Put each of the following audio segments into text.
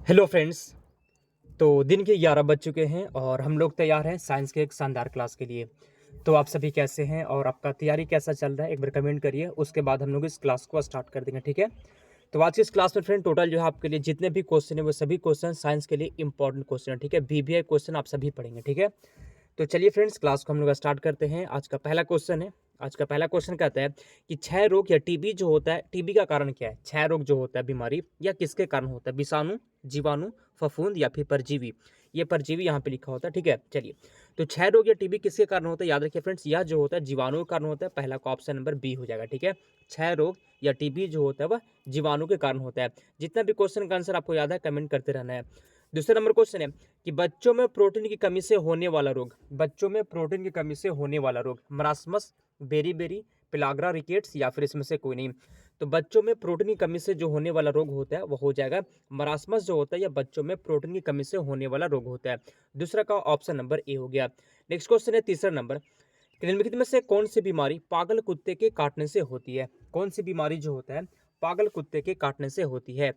Hello friends. तो दिन के 11 बज चुके हैं और हम लोग तैयार हैं साइंस के एक शानदार क्लास के लिए। तो आप सभी कैसे हैं और आपका तैयारी कैसा चल रहा है, एक बार कमेंट करिए। उसके बाद हम लोग इस क्लास को स्टार्ट कर देंगे, ठीक है। तो आज की इस क्लास में फ्रेंड टोटल जो है आपके लिए जितने भी क्वेश्चन है वो सभी क्वेश्चन साइंस के लिए इंपॉर्टेंट क्वेश्चन है, ठीक है। बीबीआई क्वेश्चन आप सभी पढ़ेंगे, ठीक है। तो चलिए फ्रेंड्स, क्लास को हम लोग स्टार्ट करते हैं। आज का पहला क्वेश्चन है। आज का पहला क्वेश्चन कहता है कि क्षय रोग या टीबी जो होता है, टीबी का कारण क्या है। क्षय रोग जो होता है बीमारी या किसके कारण होता है, विषाणु, जीवाणु, फफूंद या फिर परजीवी। ये परजीवी यहाँ पे लिखा होता है, ठीक है। चलिए, तो क्षय रोग या टीबी किसके कारण होता है, याद रखिए फ्रेंड्स, यह जो होता है जीवाणु के कारण होता है। पहला का ऑप्शन नंबर बी हो जाएगा, ठीक है। क्षय रोग या टीबी जो होता है वह जीवाणु के कारण होता है। जितना भी क्वेश्चन का आंसर आपको याद है कमेंट करते रहना है। दूसरा नंबर क्वेश्चन है कि बच्चों में प्रोटीन की कमी से होने वाला रोग, बच्चों में प्रोटीन की कमी से होने वाला रोग, मरासमस, बेरी, पिलाग्रा रिकेट्स या फिर इसमें से कोई नहीं। तो बच्चों में प्रोटीन की कमी से जो होने वाला रोग होता है वो हो जाएगा मरासमस जो होता है, या बच्चों में प्रोटीन की कमी से होने वाला रोग होता है। दूसरा का ऑप्शन नंबर ए हो गया। नेक्स्ट क्वेश्चन है तीसरा नंबर, निम्नलिखित में से कौन सी बीमारी पागल कुत्ते के काटने से होती है। कौन सी बीमारी जो होता है पागल कुत्ते के काटने से होती है।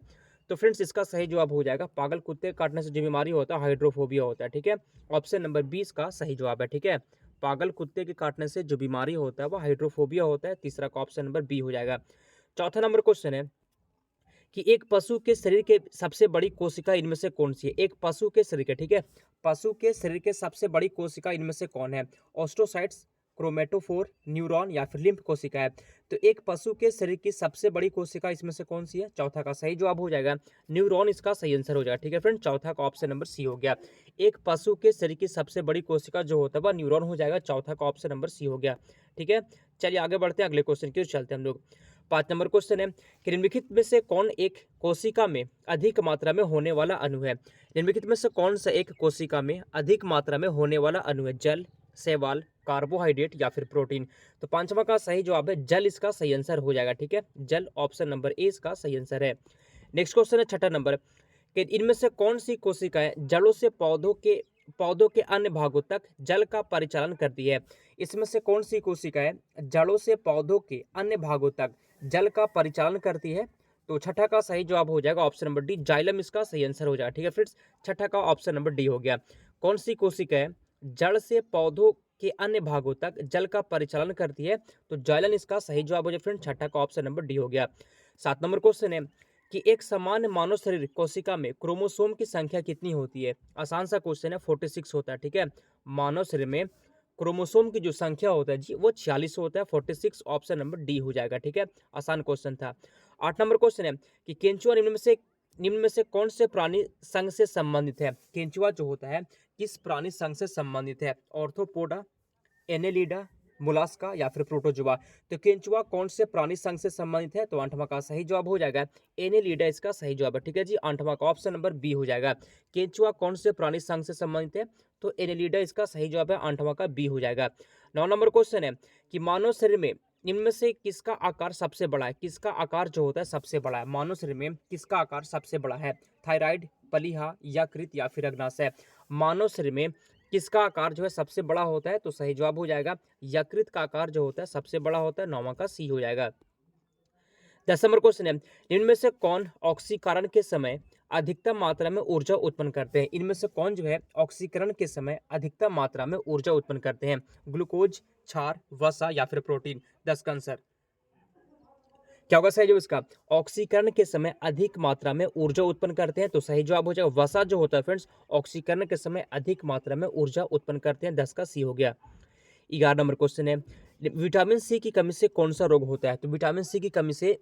तो फ्रेंड्स इसका सही जवाब हो जाएगा, पागल कुत्ते के काटने से जो बीमारी होता है हाइड्रोफोबिया होता है, ठीक है। ऑप्शन नंबर 20 का सही जवाब है, ठीक है। पागल कुत्ते के काटने से जो बीमारी होता है वो हाइड्रोफोबिया होता है। तीसरा का ऑप्शन नंबर बी हो जाएगा। चौथा नंबर क्वेश्चन है कि एक पशु के शरीर के सबसे बड़ी कोशिका इनमें से कौन सी है। एक पशु के शरीर के, ठीक है, पशु के शरीर के सबसे बड़ी कोशिका इनमें से कौन है। ऑस्ट्रोसाइट्स, क्रोमेटोफोर, न्यूरॉन या फिर लिम्फ कोशिका है। तो एक पशु के शरीर की सबसे बड़ी कोशिका इसमें से कौन सी है। चौथा का सही जवाब हो जाएगा न्यूरॉन, इसका सही आंसर हो जाएगा, ठीक है फ्रेंड। चौथा का ऑप्शन नंबर सी हो गया। एक पशु के शरीर की सबसे बड़ी कोशिका जो होता है वह न्यूरॉन हो जाएगा। चौथा का ऑप्शन नंबर सी हो गया, ठीक है। चलिए आगे बढ़ते हैं अगले क्वेश्चन की ओर चलते हैं हम लोग। 5 नंबर क्वेश्चन है कि निम्नलिखित में से कौन एक कोशिका में अधिक मात्रा में होने वाला अणु है। निम्नलिखित में से कौन सा एक कोशिका में अधिक मात्रा में होने वाला अणु है। जल, शैवाल, कार्बोहाइड्रेट या फिर प्रोटीन। तो पांचवा का सही जवाब है जल, इसका सही आंसर हो जाएगा, ठीक है। जल, ऑप्शन नंबर ए इसका सही आंसर है। नेक्स्ट क्वेश्चन है छठा नंबर कि इनमें से कौन सी कोशिकाएं जड़ों से पौधों के अन्य भागों तक जल का परिचालन करती है। इसमें से कौन सी कोशिकाएं जड़ों से पौधों के अन्य भागों तक जल का परिचालन करती है। तो छठा का सही जवाब हो जाएगा ऑप्शन नंबर डी, जाइलम, इसका सही आंसर हो जाएगा, ठीक है फ्रेंड्स। छठा का ऑप्शन नंबर डी हो गया। कौन सी कोशिकाएं जड़ से पौधों के अन्य भागों तक जल का परिचालन करती है। तो जाइलन, इसका सही जवाब हो जाए फ्रेंड। छठा का ऑप्शन नंबर डी हो गया। 7 नंबर क्वेश्चन है कि एक सामान्य मानव शरीर कोशिका में क्रोमोसोम की संख्या कितनी होती है। आसान सा क्वेश्चन है, 46 होता है, ठीक है। मानव शरीर में क्रोमोसोम की जो संख्या होता है जी वो 46 होता है, 46, ऑप्शन नंबर डी हो जाएगा, ठीक है। आसान क्वेश्चन था। 8 नंबर क्वेश्चन है कि केंचुआ निम्न में से कौन से प्राणी संघ से संबंधित है। केंचुआ जो होता है किस प्राणी संघ से संबंधित है। ऑर्थोपोडा, एनेलिडा, मोलास्का या फिर प्रोटोजुआ। तो केंचुआ कौन से प्राणी संघ से संबंधित है। तो आठवां का सही जवाब हो जाएगा एनेलिडा, इसका सही जवाब है, ठीक है जी। आठवां का ऑप्शन नंबर बी हो जाएगा। केंचुआ कौन से प्राणी संघ से संबंधित है। तो एनेलिडा, इसका सही जवाब है, आठवां का बी हो जाएगा। 9 नंबर क्वेश्चन है कि मानव शरीर में इनमें से किसका आकार सबसे बड़ा है। किसका आकार जो होता है सबसे बड़ा है। मानव शरीर में किसका आकार सबसे बड़ा है। थायराइड, पलीहा, यकृत या फिर अग्नाशय। मानव शरीर में किसका आकार जो है सबसे बड़ा होता है। तो सही जवाब हो जाएगा यकृत का आकार जो होता है सबसे बड़ा होता है। 9वां का सी हो जाएगा। 10 नंबर क्वेश्चन है इनमें से कौन ऑक्सीकरण के समय अधिकतम मात्रा में ऊर्जा उत्पन्न करते हैं। इनमें से कौन जो है ऑक्सीकरण के समय अधिकतम मात्रा में ऊर्जा उत्पन्न करते हैं। ग्लूकोज, क्षार, वसा या फिर प्रोटीन। 10 का आंसर क्या होगा सही जवाब इसका। ऑक्सीकरण के समय अधिक मात्रा में ऊर्जा उत्पन्न करते हैं। तो सही जवाब हो जाएगा वसा जो होता है फ्रेंड्स, ऑक्सीकरण के समय अधिक मात्रा में ऊर्जा उत्पन्न करते हैं। 10 का सी हो गया। 11 नंबर क्वेश्चन है विटामिन सी की कमी से कौन सा रोग होता है। तो विटामिन सी की कमी से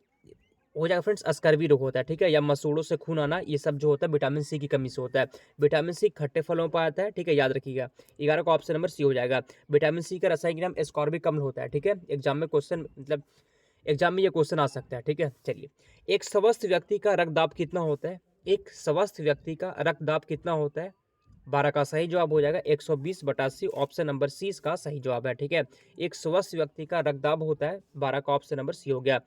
हो जाएगा फ्रेंड्स स्कर्वी रोग होता है, ठीक है, या मसूड़ों से खून आना, ये सब जो होता है विटामिन सी की कमी से होता है। विटामिन सी खट्टे फलों में पाया जाता है, ठीक है, याद रखिएगा। 11 का ऑप्शन नंबर सी हो जाएगा। विटामिन सी का रासायनिक नाम एस्कॉर्बिक अम्ल होता है, ठीक है। एग्जाम में क्वेश्चन मतलब एग्जाम में ये क्वेश्चन आ सकता है, ठीक है। चलिए, एक स्वस्थ व्यक्ति का रक्तदाब कितना होता है। एक स्वस्थ व्यक्ति का रक्तदाब कितना होता है। 12 का सही जवाब हो जाएगा 120/80, ऑप्शन नंबर सी इसका सही जवाब है, ठीक है। एक स्वस्थ व्यक्ति का रक्तदाब होता है 12 का ऑप्शन नंबर सी हो गया।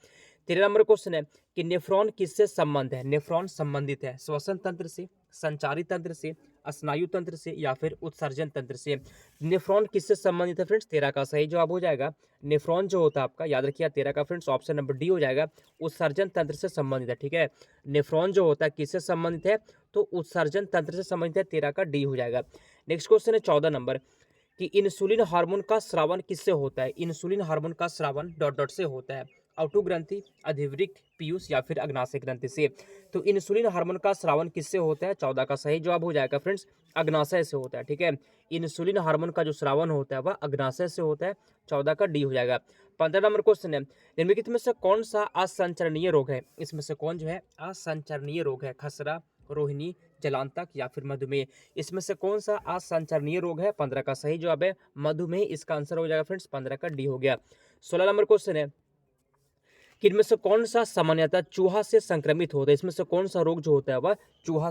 13 नंबर क्वेश्चन है कि नेफ्रॉन किससे संबंध है। नेफ्रॉन संबंधित है श्वसन तंत्र से, संचारी तंत्र से, स्नायु तंत्र से या फिर उत्सर्जन तंत्र से। नेफ्रॉन किससे संबंधित है फ्रेंड्स, 13 का सही जवाब हो जाएगा नेफ्रॉन जो होता है आपका, याद रखिए 13 का फ्रेंड्स ऑप्शन नंबर डी हो जाएगा, उत्सर्जन तंत्र से संबंधित है। ठीक है, नेफ्रॉन जो होता है किससे संबंधित है, तो उत्सर्जन तंत्र से संबंधित है, 13 का डी हो जाएगा। नेक्स्ट क्वेश्चन है 14 नंबर कि इंसुलिन हार्मोन का स्रावन किससे होता है। इंसुलिन हार्मोन का स्रावन डॉट डॉट से होता है, ऑटो ग्रंथि, अधिवृक्क, पीयूष या फिर अग्नाशय ग्रंथि से। तो इंसुलिन हार्मोन का स्रावन किससे होता है, 14 का सही जवाब हो जाएगा फ्रेंड्स अग्नाशय से होता है। ठीक है, इंसुलिन हार्मोन का जो स्रावन होता है वह अग्नाशय से होता है, 14 का डी हो जाएगा। 15 नंबर क्वेश्चन है निम्नलिखित में से कौन सा असंचरणीय रोग है। इसमें से कौन जो है असंचरणीय रोग है, खसरा, रोहिणी, जलांतक या फिर मधुमेह। इसमें से कौन सा असंचरणीय रोग है, 15 का सही जवाब है मधुमेह, इसका आंसर हो जाएगा फ्रेंड्स 15 का डी हो गया। 16 नंबर क्वेश्चन है कि इनमें से कौन सा सामान्यतः चूहा से संक्रमित होता है। इसमें से कौन सा रोग जो होता है वह चूहा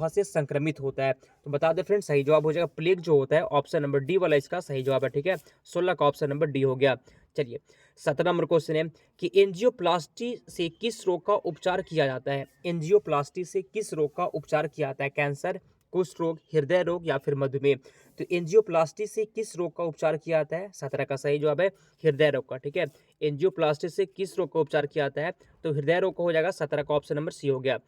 से संक्रमित होता है। तो बता दें फ्रेंड्स सही जवाब हो जाएगा प्लेग जो होता है, ऑप्शन नंबर डी वाला इसका सही जवाब है। ठीक है, 16 का ऑप्शन नंबर डी हो गया। चलिए 17 नंबर क्वेश्चन है कि एंजियोप्लास्टी से किस रोग का उपचार किया जाता है। एंजियोप्लास्टी से किस रोग का उपचार किया जाता है, कैंसर, कुष्ठ रोग, हृदय रोग या फिर मधुमेह। तो एंजियोप्लास्टी से किस रोग का उपचार किया जाता है, 17 का सही जवाब है हृदय रोग का। ठीक है, एंजियोप्लास्टी से किस रोग का उपचार किया जाता है, तो हृदय रोग का हो जाएगा, 17 का ऑप्शन नंबर सी हो गया।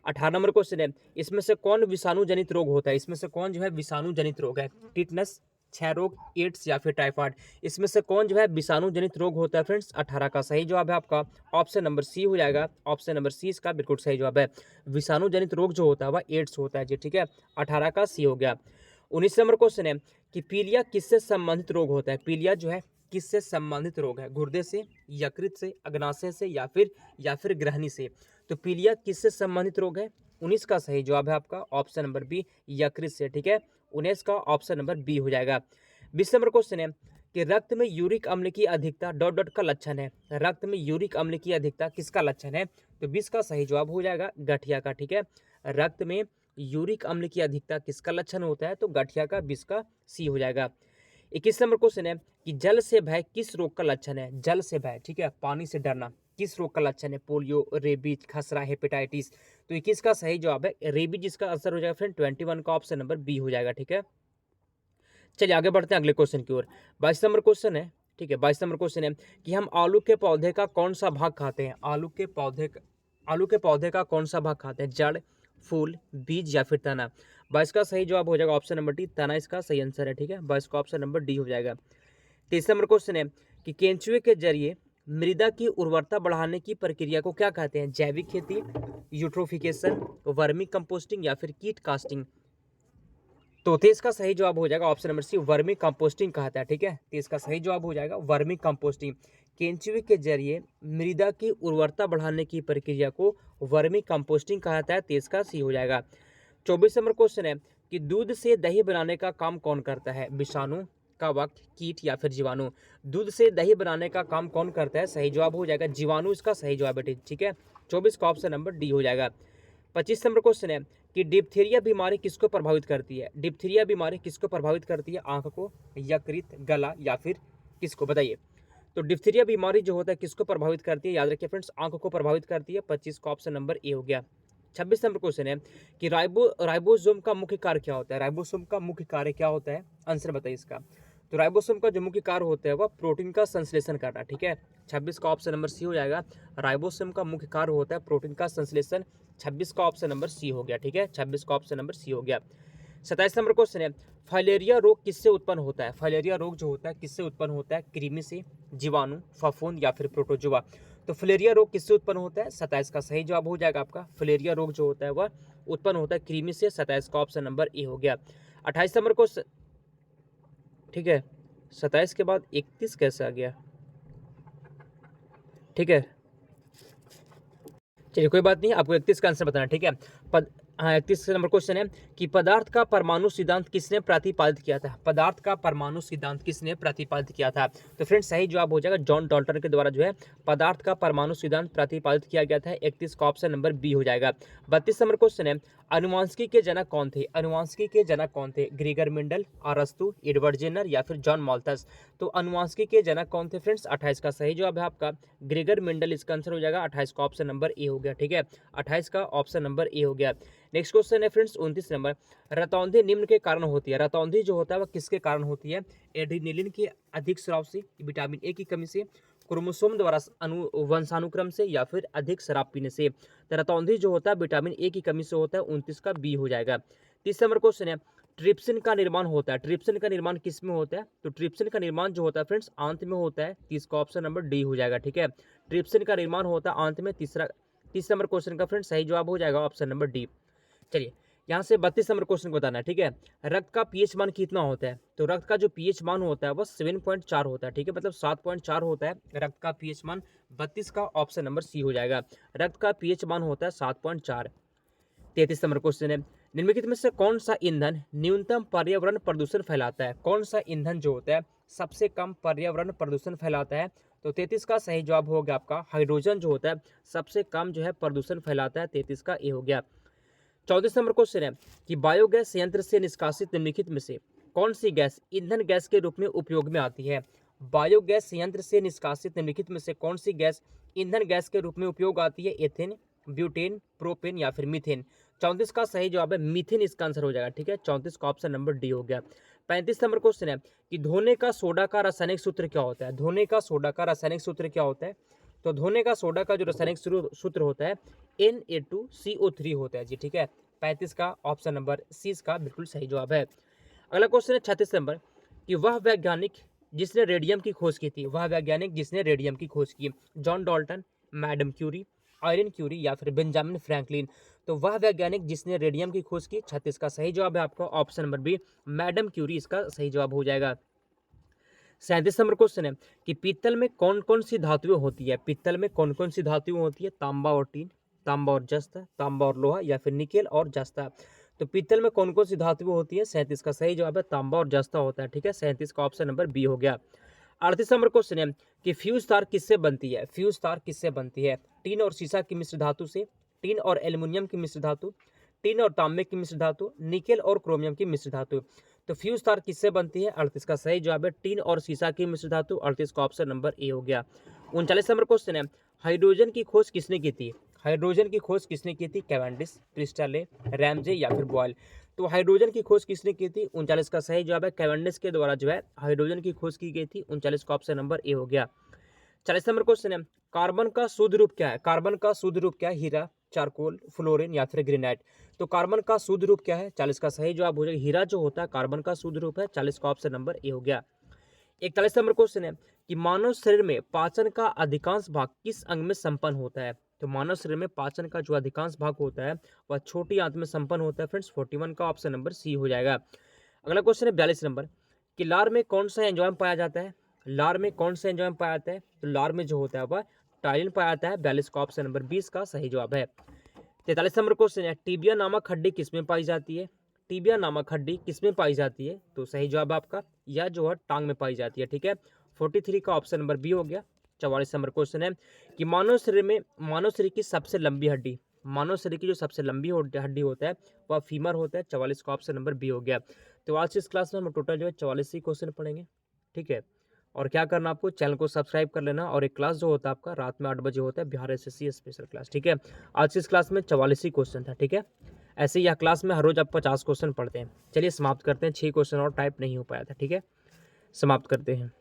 18 नंबर क्वेश्चन है इसमें से कौन विषाणु जनित रोग होता है। इसमें से कौन जो है विषाणु जनित रोग है, टिटनस, क्षय रोग, एड्स या फिर टाइफाइड। इसमें से कौन जो है विषाणु जनित रोग होता है फ्रेंड्स, 18 का सही जवाब है आपका ऑप्शन नंबर सी हो जाएगा। ऑप्शन नंबर सी इसका बिल्कुल सही जवाब है, विषाणु जनित रोग जो होता है वह एड्स होता है जी। ठीक है, 18 का सी हो गया। 19 नंबर क्वेश्चन है कि पीलिया किससे संबंधित रोग होता है। पीलिया जो है किससे संबंधित रोग है, गुर्दे से, यकृत से, अग्नाशय से या फिर ग्रहणी से। तो पीलिया किससे संबंधित रोग है, 19 का सही जवाब है आपका ऑप्शन नंबर बी यकृत से। ठीक है, 19 का ऑप्शन नंबर बी हो जाएगा। 20 नंबर क्वेश्चन है कि रक्त में यूरिक अम्ल की अधिकता डॉट डॉट का लक्षण है। रक्त में यूरिक अम्ल की अधिकता किसका लक्षण है, तो 20 का सही जवाब हो जाएगा गठिया का। ठीक है, रक्त में यूरिक अम्ल की अधिकता किसका लक्षण होता है, तो गठिया का, 20 का सी हो जाएगा। 21 नंबर क्वेश्चन है कि जल से भय किस रोग का लक्षण है। जल से भय, ठीक है, पानी से डरना किस रोग का लक्षण है, पोलियो, रेबीज, खसरा, हेपेटाइटिस। तो 21 का सही जवाब है रेबीज, जिसका आंसर हो जाएगा फ्रेंड 21 का ऑप्शन नंबर बी हो जाएगा। ठीक है, चलिए आगे बढ़ते हैं अगले क्वेश्चन की ओर। 22 नंबर क्वेश्चन है, ठीक है, 22 नंबर क्वेश्चन है कि हम आलू के पौधे का कौन सा भाग खाते हैं। आलू के पौधे का कौन सा भाग खाते हैं, जड़, फूल, बीज या फिर तना। 22 का सही जवाब हो जाएगा ऑप्शन नंबर डी, तना इसका सही आंसर है। ठीक है, 22 का ऑप्शन नंबर डी हो जाएगा। 23 नंबर क्वेश्चन है कि केंचुए के जरिए मृदा की उर्वरता बढ़ाने की प्रक्रिया को क्या कहते हैं, जैविक खेती, यूट्रोफिकेशन, वर्मी कंपोस्टिंग या फिर कीट कास्टिंग। तो 23 का सही जवाब हो जाएगा option number C, vermicomposting कहता है। ठीक है, 23 का सही जवाब हो जाएगा वर्मी कंपोस्टिंग। केंचुए के जरिए मृदा की उर्वरता बढ़ाने की प्रक्रिया को वर्मी कंपोस्टिंग कहता है, 23 का सी हो जाएगा। 24 नंबर क्वेश्चन है कि दूध से दही बनाने का काम कौन करता है, विषाणु, कवक, कीट या फिर जीवाणु। दूध से दही बनाने का काम कौन करता है, सही जवाब हो जाएगा जीवाणु, इसका सही जवाब है। ठीक है, 24 का ऑप्शन नंबर डी हो जाएगा। 25 नंबर क्वेश्चन है कि डिप्थीरिया बीमारी किसको प्रभावित करती है। डिप्थीरिया बीमारी किसको प्रभावित करती है, आंख को, यकृत, गला या फिर किसको, बताइए। तो डिप्थीरिया बीमारी जो होता है किसको प्रभावित करती है, याद रखिए फ्रेंड्स आंख को प्रभावित करती है, 25 का ऑप्शन नंबर ए हो गया। 26 नंबर क्वेश्चन है कि राइबोसोम का मुख्य कार्य क्या होता है। राइबोसोम का मुख्य कार्य क्या होता है, आंसर बताइए इसका। तो राइबोसोम का जो मुख्य कार्य होता है वह प्रोटीन का संश्लेषण करना। ठीक है, 26 का ऑप्शन नंबर सी हो जाएगा, राइबोसोम का मुख्य कार्य होता है प्रोटीन का संश्लेषण, 26 का ऑप्शन नंबर सी हो गया। ठीक है, 26 का ऑप्शन नंबर सी हो गया। 27 नंबर क्वेश्चन है फाइलेरिया रोग किससे उत्पन्न होता है। फाइलेरिया रोग जो होता है किससे उत्पन्न होता है, कृमि से, जीवाणु, फफूंद या फिर प्रोटोजोआ। तो फाइलेरिया रोग किससे उत्पन्न होता है, 27 का सही जवाब हो जाएगा आपका, फाइलेरिया रोग जो होता है वह उत्पन्न होता है कृमि से, 27 का ऑप्शन नंबर ए हो गया। 28 नंबर क्वेश्चन, ठीक है, 27 के बाद 31 कैसे आ गया, ठीक है, चलिए कोई बात नहीं, आपको 31 का आंसर बताना। ठीक है, हाँ, 31 नंबर क्वेश्चन है कि पदार्थ का परमाणु सिद्धांत किसने प्रतिपादित किया था? पदार्थ का परमाणु सिद्धांत किसने प्रतिपादित किया था? तो फ्रेंड्स सही जवाब हो जाएगा जॉन डाल्टन के द्वारा जो है पदार्थ का परमाणु सिद्धांत प्रतिपादित किया गया था। 31 का ऑप्शन नंबर बी हो जाएगा। 32 नंबर क्वेश्चन है अनुवांशिकी के जनक कौन थे? अनुवांशिकी के जनक कौन थे? ग्रेगर मेंडल, अरस्तु, एडवर्ड जेनर या फिर जॉन माल्थस? तो अनुवांशिकी के जनक कौन थे फ्रेंड्स? 28 का सही जवाब है आपका ग्रेगर मेंडल, इसका आंसर हो जाएगा 28 का ऑप्शन नंबर ए हो गया। ठीक है, 28 का ऑप्शन नंबर ए हो गया। नेक्स्ट क्वेश्चन है फ्रेंड्स 29 नंबर, रतौंधी निम्न के कारण होती है। रतौंधी जो होता है वह किसके कारण होती है? एड्रीनलिन के अधिक स्राव से, विटामिन ए की कमी से, क्रोमोसोम द्वारा वंशानुक्रम से या फिर अधिक शराब पीने से। तो रतौंधी जो होता है विटामिन ए की कमी से होता है। 29 का बी हो जाएगा। 30 नंबर क्वेश्चन है ट्रिप्सिन का निर्माण होता है। ट्रिप्सिन का निर्माण किस में होता है? तो ट्रिप्सिन का निर्माण जो होता है फ्रेंड्स आंत में होता है। 30 का ऑप्शन नंबर डी हो जाएगा। ठीक है, ट्रिप्सिन का निर्माण होता है आंत में। 30 नंबर क्वेश्चन का फ्रेंड्स सही जवाब हो जाएगा ऑप्शन नंबर डी। चलिए यहाँ से 32 नंबर क्वेश्चन को बताना है। ठीक है, रक्त का पीएच मान कितना होता है? तो रक्त का जो पीएच मान होता है वह 7.4 होता है। ठीक है, मतलब 7.4 होता है रक्त का पीएच मान। 32 का ऑप्शन नंबर सी हो जाएगा। रक्त का पीएच मान होता है 7.4। 33 नंबर क्वेश्चन है निम्नलिखित में से कौन सा ईंधन न्यूनतम पर्यावरण प्रदूषण फैलाता है? कौन सा ईंधन जो होता है सबसे कम पर्यावरण प्रदूषण फैलाता है? तो 33 का सही जवाब हो गया आपका हाइड्रोजन जो होता है सबसे कम जो है प्रदूषण फैलाता है। 33 का ए हो गया। 34 नंबर क्वेश्चन है कि बायोगैस संयंत्र से निष्कासित निम्नलिखित में से कौन सी गैस ईंधन गैस के रूप में उपयोग में आती है? बायोगैस संयंत्र से निष्कासित निम्नलिखित में से कौन सी गैस ईंधन गैस के रूप में उपयोग आती है? एथेन, ब्यूटेन, प्रोपेन या फिर मीथेन? 34 का सही जवाब है मीथेन, इसका आंसर हो जाएगा। ठीक है, 34 का ऑप्शन नंबर डी हो गया। 35 नंबर क्वेश्चन है कि धोने का सोडा का रासायनिक सूत्र क्या होता है? धोने का सोडा का रासायनिक सूत्र क्या होता है? तो धोने का सोडा का जो रासायनिक सूत्र होता है Na2CO3 होता है जी। ठीक है, 35 का ऑप्शन नंबर सी इसका बिल्कुल सही जवाब है। अगला क्वेश्चन है 36 नंबर कि वह वैज्ञानिक जिसने रेडियम की खोज की थी। वह वैज्ञानिक जिसने रेडियम की खोज की, John Dalton, madam Curie, Irene Curie या फिर बेंजामिन फ्रैंकलिन? तो वह वैज्ञानिक जिसने रेडियम की खोज की। 36 का सही जवाब है आपका option number B madam Curie, इसका सही जवाब हो जाएगा। 37 नंबर क्वेश्चन है कि पीतल में कौन कौन सी धातुएं होती है? पीतल में कौन कौन सी धातुएं होती है? तांबा और टीन, तांबा और जस्ता, तांबा और लोहा या फिर निकेल और जस्ता? तो पीतल में कौन कौन सी धातुएं होती है? 37 का सही जवाब है तांबा और जस्ता होता है। ठीक है, 37 का ऑप्शन नंबर बी हो गया। 38 नंबर क्वेश्चन है कि फ्यूज तार किससे बनती है? फ्यूज तार किससे बनती है? टीन और सीसा की मिश्र धातु से, टीन और एल्यूमिनियम की मिश्र धातु, टीन और तांबे की मिश्र धातु, निकेल और क्रोमियम की मिश्र धातु? तो फ्यूज तार किससे बनती है? 38 का सही जवाब है टीन और सीसा की मिश्र धातु। 38 का ऑप्शन नंबर ए हो गया। 39 नंबर क्वेश्चन है हाइड्रोजन की खोज किसने की थी? हाइड्रोजन की खोज किसने की थी? कैवेंडिश, क्रिस्टले, रैमजे या फिर बॉयल? तो हाइड्रोजन की खोज किसने की थी? 39 का सही जवाब है कैवेंडिश के द्वारा जो है हाइड्रोजन की खोज की गई थी। 39 का ऑप्शन नंबर ए हो गया। 40 नंबर क्वेश्चन है कार्बन का शुद्ध रूप क्या है? कार्बन का शुद्ध रूप क्या है? हीरा, चारकोल, फ्लोरीन या फिर ग्रेनाइट? तो कार्बन का शुद्ध रूप क्या है? 40 का सही जवाब हो जाएगा हीरा जो होता है कार्बन का शुद्ध रूप है। 40 का ऑप्शन नंबर ए हो गया। 41 नंबर क्वेश्चन है कि मानव शरीर में पाचन का अधिकांश भाग किस अंग में संपन्न होता है? तो मानव शरीर में पाचन का जो अधिकांश भाग होता है वह छोटी आंत में संपन्न होता है फ्रेंड्स। 41 का ऑप्शन नंबर सी हो जाएगा। अगला क्वेश्चन है 42 नंबर कि लार में कौन सा एंजाइम पाया जाता है? लार में कौन सा एंजाइम पाया जाता है? तो लार में जो होता है वह टाइलिन पाया जाता है। 42 का ऑप्शन नंबर 20 का सही जवाब है। 43 नंबर क्वेश्चन है टीबिया नामक हड्डी किसमें पाई जाती है? टीबिया नामक हड्डी किसमें पाई जाती है? तो सही जवाब आपका यह जो है टांग में पाई जाती है। ठीक है, 43 का ऑप्शन नंबर बी हो गया। 44 नंबर क्वेश्चन है कि मानव शरीर की सबसे लंबी हड्डी, मानव शरीर की जो सबसे लंबी हड्डी होता है वह फीमर होता है। 44 का ऑप्शन नंबर बी हो गया। तो आज की इस क्लास में हम टोटल जो है 44 ही क्वेश्चन पढ़ेंगे। ठीक है, और क्या करना आपको चैनल को सब्सक्राइब कर लेना। और एक क्लास जो होता है आपका रात में 8 बजे होता है बिहार एसएससी स्पेशल क्लास। ठीक है, आज की इस क्लास में 44 ही क्वेश्चन था। ठीक है, ऐसे ही यह क्लास में हर रोज आप 50 क्वेश्चन पढ़ते हैं। चलिए समाप्त करते हैं। 6 क्वेश्चन और टाइप नहीं हो पाया था। ठीक है, समाप्त करते हैं।